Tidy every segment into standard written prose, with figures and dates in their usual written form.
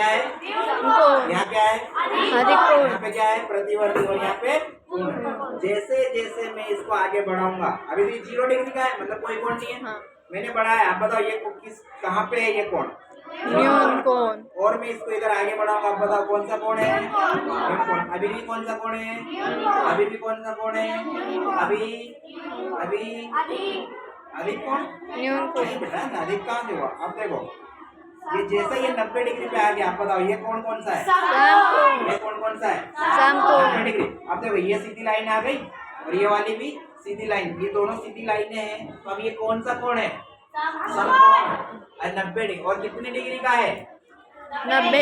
क्या है? कोण, यहाँ क्या है? अधिक कोण, यहाँ पे क्या है? प्रतिवर्ती और यहाँ पे कोण। जैसे जैसे मैं इसको आगे बढ़ाऊंगा, अभी तो 0 डिग्री का है, मतलब कोई कोण नहीं है। हाँ, मैंने बढ़ाया, आप बताओ ये किस कहाँ पे है ये कोण? न्यून कोण, और मैं इसको इधर आगे बढ़ाऊंगा, आप बताओ कौन सा कोण है? न्यून कोण। अभी भी कौन सा कोण है? अभी भी कौन सा कोण है? अभी अभी अधिक कोण न्यून कोण, नहीं बेटा, अधिक कहाँ से हुआ? अब देखो, ये जैसे ये 90 डिग्री पे आ गया, आप बताओ ये कोण कौन सा है? समकोण, ये कोण कौन सा है? समकोण, 90 डिग्री। अब देखो ये सीधी लाइन आ गई और ये वाली भी सीधी लाइन, ये दोनों सीधी लाइनें हैं, तो अब ये कौन सा कोण है? समकोण। और 90 डिग्री और कितने डिग्री का है? 90,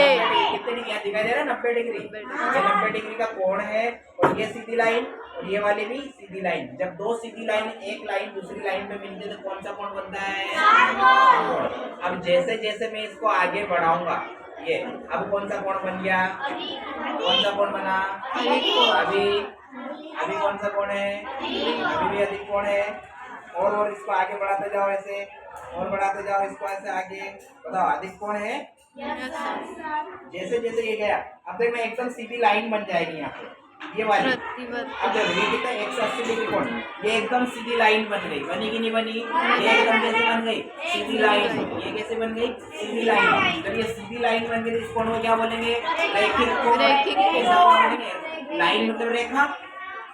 कितने डिग्री यहाँ दिखाई दे रहा है? 90 डिग्री। ये 90 डिग्री का कोण है और ये सीधी लाइन और ये वाली भी सीधी लाइन। जब दो सीधी लाइन एक लाइन दूसरी लाइन पे मिलते तो कौन सा कोण बनता है? अब जैसे जैसे मैं इसको आगे बढ़ाऊंगा, ये अब कौन सा कोण बन गया? कौन सा कोण बना? अभी अभी कौन सा कोण है? अभी भी अधिक कोण है। और इसको आगे बढ़ाते जाओ ऐसे, और बढ़ाते जाओ इसको ऐसे आगे, बताओ अधिक कोण है। जैसे जैसे ये गया, अब देखना एकदम सीधी लाइन बन जाएगी यहाँ पे, ये वाली। अब देखो ये कितना 180 डिग्री कोण, ये एकदम सीधी लाइन बन गई, बनी कि नहीं बनी? ये एकदम कैसे बन गई? सीधी लाइन। ये कैसे बन गई? सीधी लाइन। जब ये सीधी लाइन बन गई तो इस कोण को क्या बोलेंगे? रैखिक कोण। कैसा कोण बोलेंगे? लाइन मतलब रेखा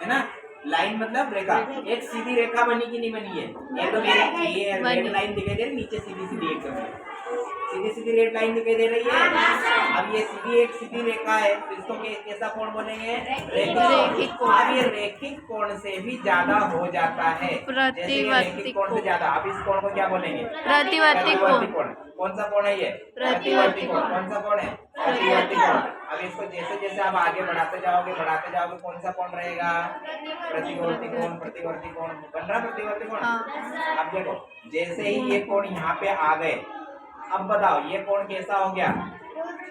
है ना, लाइन मतलब रेखा। एक सीधी रेखा बनी कि नहीं बनी है? एकदम ये रेड लाइन दिखाई दे रही नीचे, सीधी सीधी एकदम सीधी सीधी रेड लाइन दिखाई दे रही है। अब ये सीधी एक सीधी रेखा है, तो इसको कैसा कोण बोलेंगे? रैखिक कोण। अब ये रैखिक कोण से भी ज्यादा हो जाता है, जैसे ये रैखिक कोण से ज्यादा। अब इस कोण को क्या बोलेंगे? प्रतिवर्ती कोण। कौन सा कोण है ये? प्रतिवर्ती कोण। कौन सा कोण है? प्रतिवर्ती कोण। अब इसको जैसे जैसे आप आगे बढ़ाते जाओगे कौन सा कोण रहेगा? प्रतिवर्ती कोण। प्रतिवर्ती कोण बन रहा, प्रतिवर्ती कोण। अब देखो जैसे ही ये कोण यहाँ पे आ गए, अब बताओ ये कोण कैसा हो गया?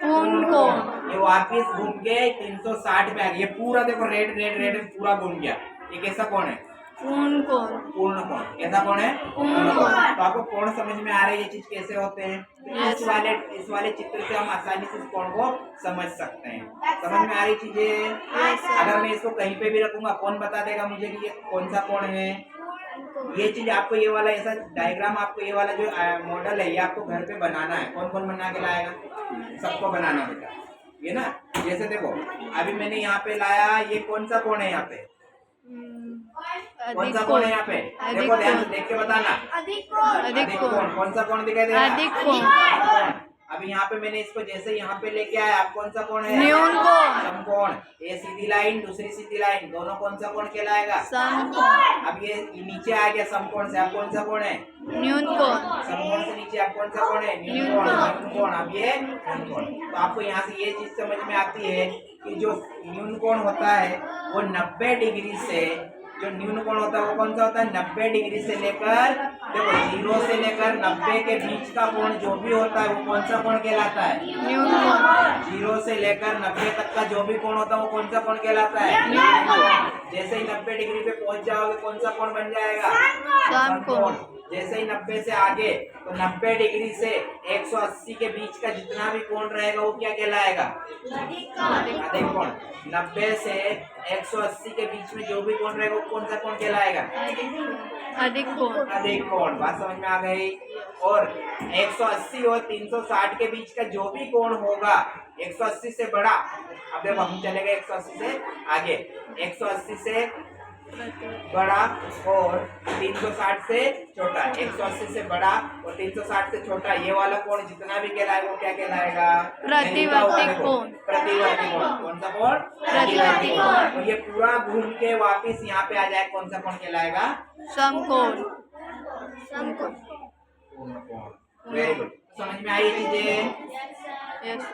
पूर्ण कोण, ये वापिस घूम के 360 पे आ गया। ये पूरा देखो रेड रेड रेड पूरा घूम गया। ये कैसा कोण है? पूर्ण कोण, पूर्ण कोण। कैसा कोण है? पूर्ण कोण। तो आपको कोण समझ में आ रहा है ये चीज कैसे होते हैं? तो इस वाले चित्र से हम आसानी से इस कोण को समझ सकते हैं। समझ में आ रही चीजें? अगर मैं इसको कहीं पे भी रखूंगा, कौन बता देगा मुझे कि ये कौन सा कोण है? ये चीज आपको, ये वाला ऐसा डायग्राम, आपको ये वाला जो मॉडल है ये आपको घर पे बनाना है। कौन कौन बना के लाएगा? सबको बनाना बेटा, ये ना। जैसे देखो अभी मैंने यहाँ पे लाया, ये कौन सा कोण है? यहाँ पे कौन सा कोण है? यहाँ पे देखो, ध्यान से देख के बताना। अधिक कोण। कौन सा कोण दिखाई दे रहा है? अधिक कोण। अभी यहाँ पे मैंने इसको जैसे यहाँ पे लेके आया, आप कौन सा कोण है? न्यून कोण, समकोण। ये सीधी लाइन दूसरी सीधी लाइन, दोनों कौन सा कोण कहलाएगा? समकोण। अब ये नीचे आ गया समकोण से, अब कौन सा कोण है? न्यून कोण, समकोण से नीचे अब कौन सा कोण है? न्यून कोण। न्यून कोण। अब ये न्यून कोण। तो आपको यहाँ से ये चीज समझ में आती है कि जो न्यून कोण होता है वो 90 डिग्री से, जो न्यून कोण होता है वो कौन सा होता है? 90 डिग्री से लेकर, देखो 0 से लेकर 90 के बीच का कोण जो भी होता है वो कौन सा कोण कहलाता है? न्यून कोण। 0 से लेकर 90 तक का जो भी कोण होता है वो कौन सा कोण कहलाता है? न्यून कोण। जैसे ही 90 डिग्री पे पहुंच जाओगे कौन सा कोण बन जाएगा? समकोण। जैसे ही 90 से आगे, तो 90 डिग्री से 180 के बीच का जितना भी कोण रहेगा वो क्या कहलाएगा? अधिक कोण। 90 से 180 के बीच में जो भी कोण रहेगा वो कौन सा कोण कहलाएगा? अधिक कोण। अधिक कोण। बात समझ में आ गई? और 180 और 360 के बीच का जो भी कोण होगा, 180 से बड़ा, अब देखो हम चले गए 180 से आगे, 180 से बड़ा और 360 से छोटा। 180 से बड़ा और 360 से छोटा, ये वाला कोण जितना भी कहलाएगा वो क्या कहलाएगा? प्रतिवर्ती कोण। प्रतिवर्ती कोण। कौन सा कोण? प्रतिवर्ती कोण। और ये पूरा घूम के वापिस यहाँ पे आ जाए, कौन सा कोण कहलाएगा? समकोण। समकोण। पूर्ण कोण। Very good. समझ में आई चीजें? यस।